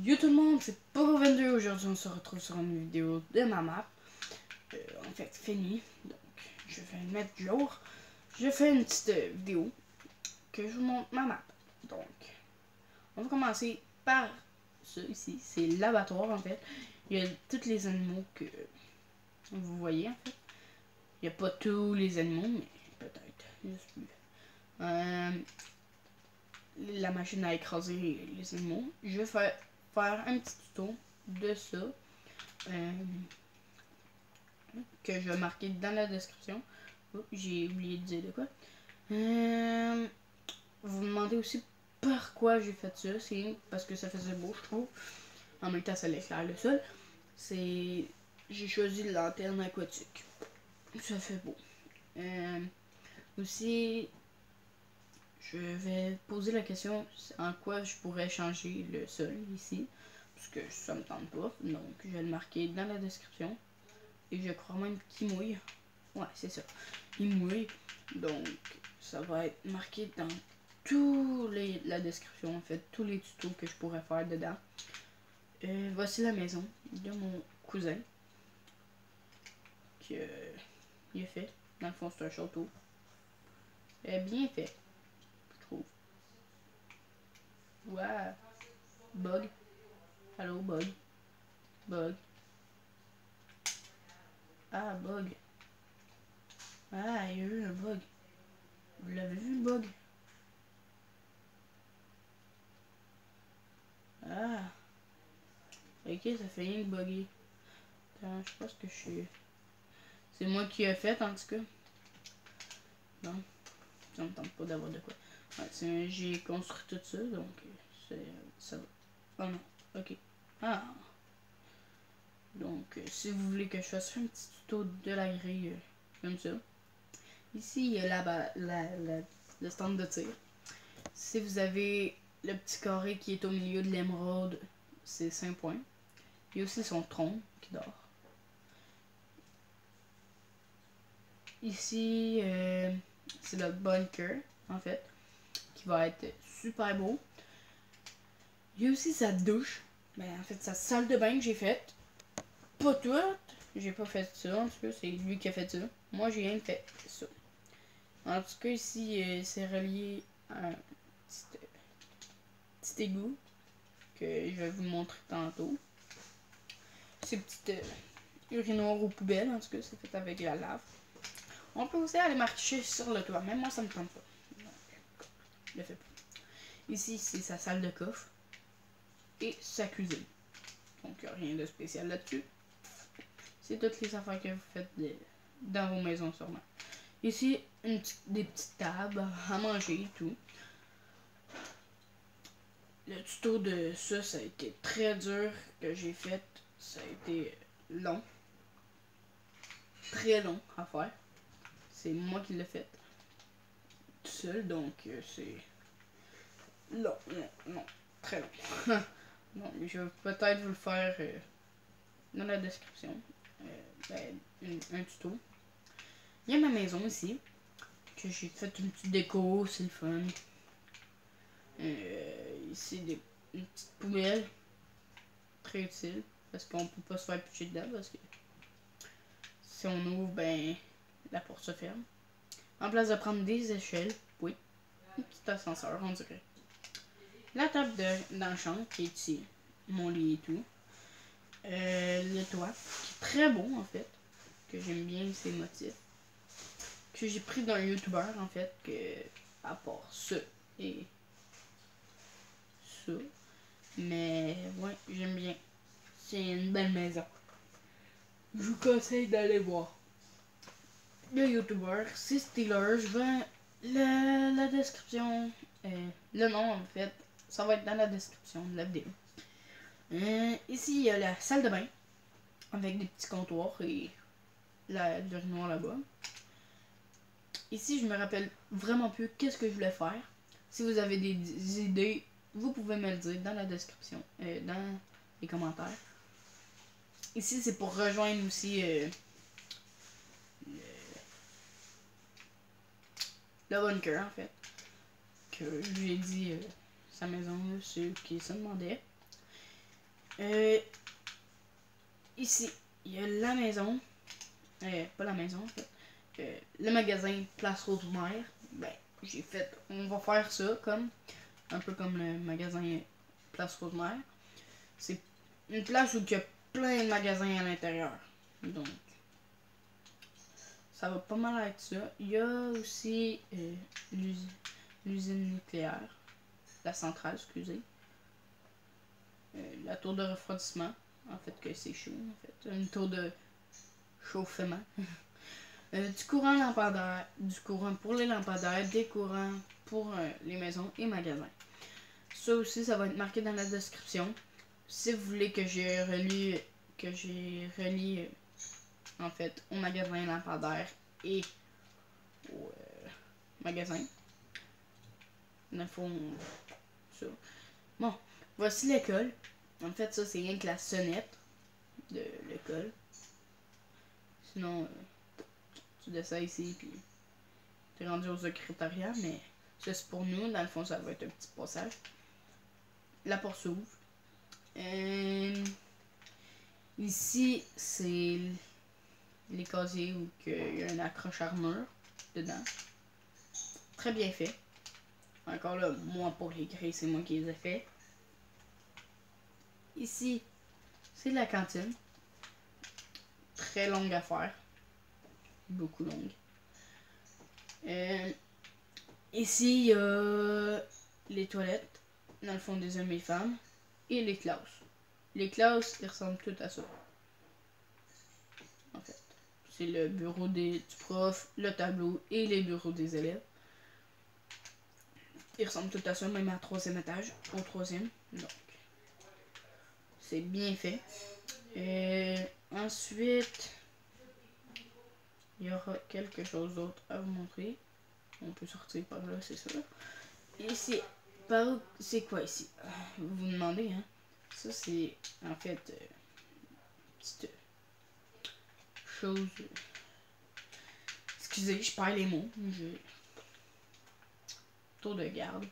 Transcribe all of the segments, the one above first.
Yo tout le monde, c'est Poro22. Aujourd'hui, on se retrouve sur une vidéo de ma map. En fait, finie. Donc, je vais mettre jour. Je fais une petite vidéo que je vous montre ma map. Donc, on va commencer par ça ici. C'est l'abattoir en fait. Il y a tous les animaux que vous voyez en fait. Il n'y a pas tous les animaux, mais peut-être. Juste plus. La machine à écraser les animaux. Je vais faire un petit tuto de ça que je vais marquer dans la description. Oh, j'ai oublié de dire de quoi. Vous me demandez aussi pourquoi j'ai fait ça. C'est parce que ça faisait beau, je trouve. En même temps, ça éclaire le sol. J'ai choisi la lanterne aquatique. Ça fait beau. Aussi, je vais poser la question en quoi je pourrais changer le sol ici. Parce que ça me tente pas. Donc, je vais le marquer dans la description. Et je crois même qu'il mouille. Ouais, c'est ça. Il mouille. Donc, ça va être marqué dans la description, en fait. Tous les tutos que je pourrais faire dedans. Voici la maison de mon cousin. Il a fait. Dans le fond, c'est un château. Bien fait, je trouve. Ouais. Bug. Allô, bug. Bug. Ah, bug. Ah, il y a eu un bug. Vous l'avez vu, le bug? Ah. Ok, ça fait rien que bugger. Attends, je pense que je suis... C'est moi qui ai fait, en tout cas. Non, ça me tente pas d'avoir de quoi. Ouais, j'ai construit tout ça, donc ça va. Oh non, ok. Ah. Donc, si vous voulez que je fasse un petit tuto de la grille, comme ça. Ici, il y a le stand de tir. Si vous avez le petit carré qui est au milieu de l'émeraude, c'est 5 points. Il y a aussi son tronc qui dort. Ici, c'est le bunker, en fait, qui va être super beau. Il y a aussi sa douche. Ben, en fait, sa salle de bain que j'ai faite. Pas toute. J'ai pas fait ça, en tout cas, c'est lui qui a fait ça. Moi, j'ai rien fait ça. En tout cas, ici, c'est relié à un petit égout que je vais vous montrer tantôt. Ces petites urinoirs aux poubelles, en tout cas, c'est fait avec la lave. On peut aussi aller marcher sur le toit, même moi, ça me tente pas. Donc, je le fais pas. Ici, c'est sa salle de coffre et sa cuisine. Donc, rien de spécial là-dessus. C'est toutes les affaires que vous faites dans vos maisons, sûrement. Ici, des petites tables à manger et tout. Le tuto de ça, ça a été très dur que j'ai fait. Ça a été long. Très long à faire. C'est moi qui l'ai fait. Tout seul, donc c'est long. Non, très long. Non, je vais peut-être vous le faire dans la description. Un tuto. Il y a ma maison ici. Que j'ai fait une petite déco, c'est le fun. Ici, une petite poubelle. Très utile. Parce qu'on peut pas se faire pitcher dedans. Parce que si on ouvre, ben, la porte se ferme. En place de prendre des échelles, oui. Un petit ascenseur, on dirait. La table dans la chambre qui est ici. Mon lit et tout. Le toit, qui est très beau en fait. Que j'aime bien ces motifs. Que j'ai pris d'un youtubeur en fait. Que, à part ça et ça. Mais ouais, j'aime bien. C'est une belle maison. Je vous conseille d'aller voir. Le youtubeur, c'est Steeler. Je vais la description. Le nom en fait. Ça va être dans la description de la vidéo. Ici, il y a la salle de bain. Avec des petits comptoirs et l'urinoir là-bas. Ici, je me rappelle vraiment plus qu'est-ce que je voulais faire. Si vous avez des idées, vous pouvez me le dire dans la description, dans les commentaires. Ici, c'est pour rejoindre aussi le bunker, en fait. Que j'ai dit sa maison, ceux qui se demandaient. Ici, il y a la maison. Pas la maison, en fait. Le magasin Place Rosemère. Ben, j'ai fait... On va faire ça comme... Un peu comme le magasin Place Rosemère. C'est une place où il y a plein de magasins à l'intérieur. Donc, ça va pas mal être ça. Il y a aussi l'usine nucléaire. La centrale, excusez. La tour de refroidissement. En fait, que c'est chaud, en fait. Une tour de chauffement. Du courant lampadaire. Du courant pour les lampadaires. Des courants pour les maisons et magasins. Ça aussi, ça va être marqué dans la description. Si vous voulez que j'ai relis en fait au magasin lampadaire et au magasin. Dans le fond, ça. Bon, voici l'école. En fait, ça c'est rien que la sonnette de l'école. Sinon, tu descends ici puis t'es rendu au secrétariat, mais ça c'est pour nous. Dans le fond, ça va être un petit passage. La porte s'ouvre. Ici, c'est les casiers où il y a un accroche armure dedans. Très bien fait. Encore là, moi pour les grilles, c'est moi qui les ai fait. Ici, c'est la cantine. Très longue à faire. Beaucoup longue. Ici, il y a les toilettes, dans le fond des hommes et femmes, et les classes. Les classes, ils ressemblent toutes à ça. En fait, c'est le bureau du prof, le tableau et les bureaux des élèves. Ils ressemblent tout à ça, même à troisième étage, au troisième. Donc, c'est bien fait. Ensuite, il y aura quelque chose d'autre à vous montrer. On peut sortir par là, c'est sûr. Ici, par où, c'est quoi ici? Vous vous demandez, hein? Ça, c'est en fait petite chose. Excusez, je perds les mots. Tour de garde,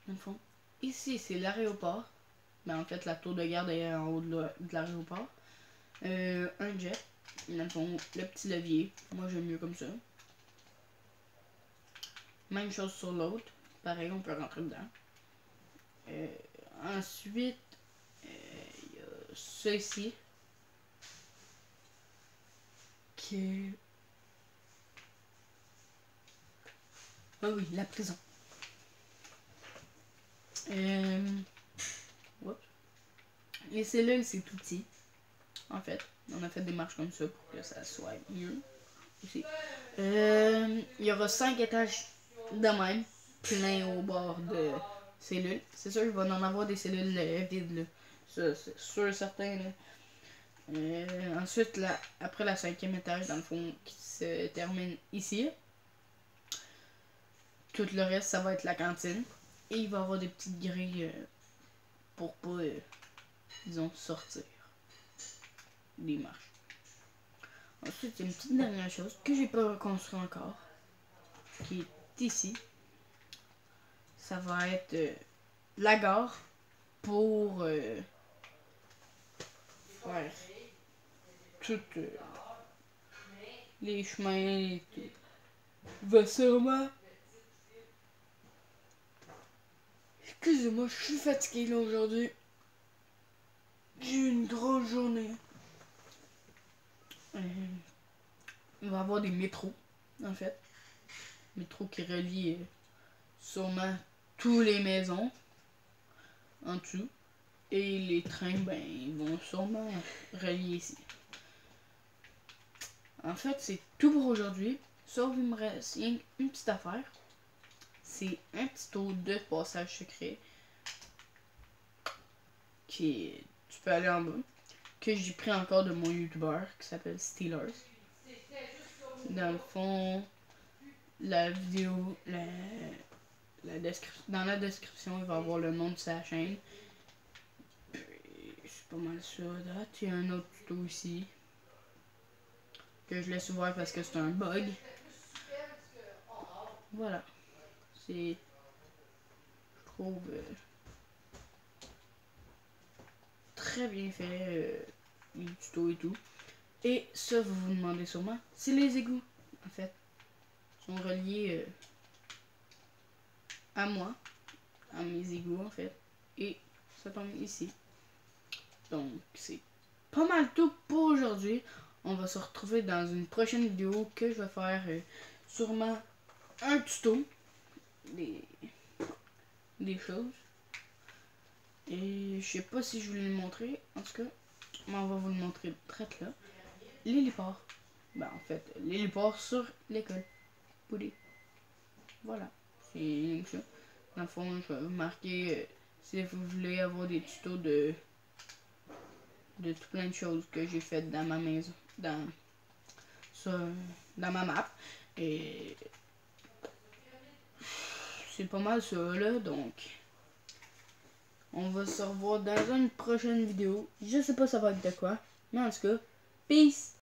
dans le fond. Ici, c'est l'aéroport. Ben, en fait, la tour de garde est en haut de l'aéroport. Un jet. Dans le fond, le petit levier. Moi, j'aime mieux comme ça. Même chose sur l'autre. Pareil, on peut rentrer dedans. Ensuite, il y a ceci. Qui est... Ah oui, la prison. Les cellules, c'est tout petit. En fait, on a fait des marches comme ça pour que ça soit mieux. Aussi. Il y aura 5 étages de même, plein au bord de cellules. C'est sûr qu'il va en avoir des cellules vides, là. Ça, c'est sûr et certain, là. Ensuite, là, après la 5e étage, dans le fond, qui se termine ici. Tout le reste, ça va être la cantine. Et il va y avoir des petites grilles pour pas, disons, sortir des marches. Ensuite, il y a une petite dernière chose que j'ai pas reconstruit encore, qui est ici. Ça va être la gare pour faire toutes les chemins et tout. Va sûrement. Excusez-moi, je suis fatigué là aujourd'hui. J'ai eu une grosse journée. Il va y avoir des métros, en fait. Métro qui relie sûrement toutes les maisons en dessous. Et les trains, ben, ils vont sûrement relier ici. En fait, c'est tout pour aujourd'hui. Sauf il me reste une petite affaire. C'est un petit tour de passage secret. Tu peux aller en bas. Que j'ai pris encore de mon youtubeur qui s'appelle Steelers. Dans le fond, la vidéo, dans la description, il va y avoir le nom de sa chaîne. C'est pas mal ça. Il y a un autre tuto ici. Que je laisse ouvert parce que c'est un bug. Voilà. C'est... Je trouve... très bien fait, les tutos et tout. Et ça, vous vous demandez sûrement, c'est les égouts, en fait. Ils sont reliés à moi, à mes égouts, en fait. Et ça tombe ici. Donc, c'est pas mal tout pour aujourd'hui. On va se retrouver dans une prochaine vidéo que je vais faire sûrement un tuto des choses. Et je sais pas si je voulais le montrer. En tout cas, on va vous le montrer très là. L'héliport. Ben, en fait, l'héliport sur l'école. Poulet. Voilà. C'est ça. Dans le fond, je vais vous marquer si vous voulez avoir des tutos de tout plein de choses que j'ai faites dans ma maison. Dans ma map. Et c'est pas mal ça là. Donc, on va se revoir dans une prochaine vidéo. Je sais pas ça va être de quoi. Mais en tout cas, peace!